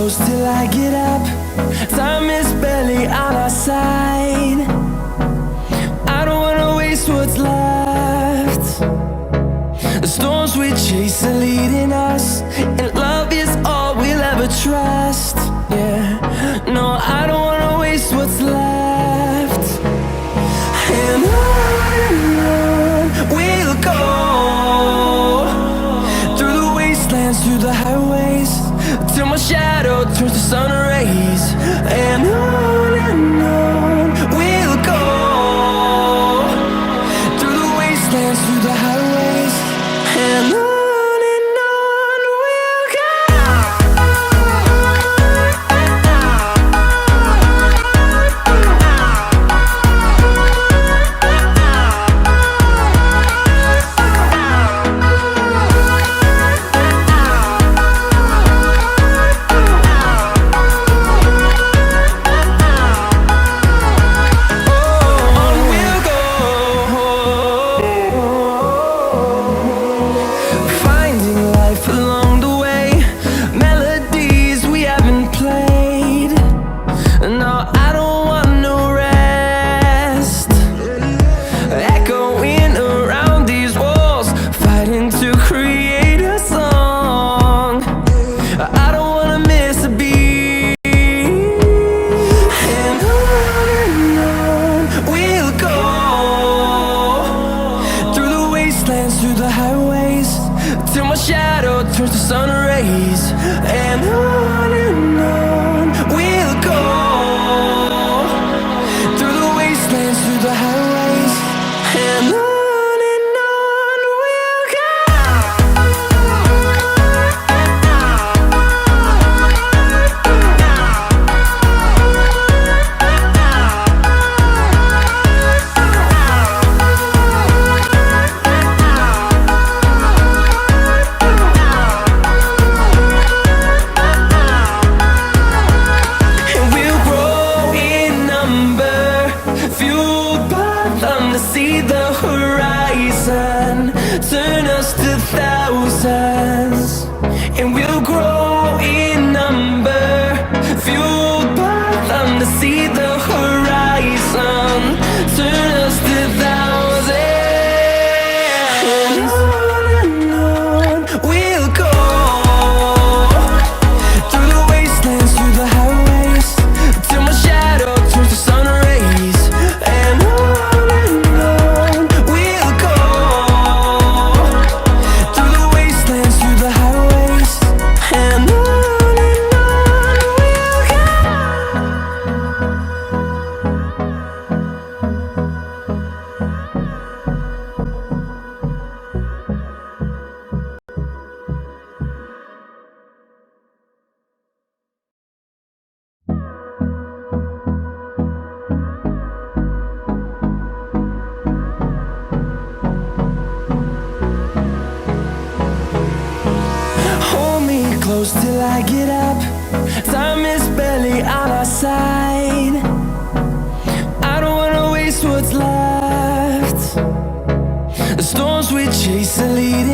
close till I get up. Time is barely on our side. I don't wanna waste what's left. The storms we chase are leading us, and love is all we'll ever trust. Yeah, no, I don't wanna waste what's left. And on we'll go, through the wastelands, through the highways, till my shadow turns to sun rays. And on we'll go, through the wastelands, through the highways, and on we'll go. Through the highways, till my shadow turns to sun rays. And on we'll go, through the wastelands, through the highways, and on we'll go. See the horizon turn us to thousands, and we'll grow in number, fueled by them. To see the horizon turn us to thousands, and on we'll go, through the wastelands, through the highways, till my shadow turns to sun rays. And close till I get up. Time is barely on our side. I don't wanna waste what's left. The storms we chase are leading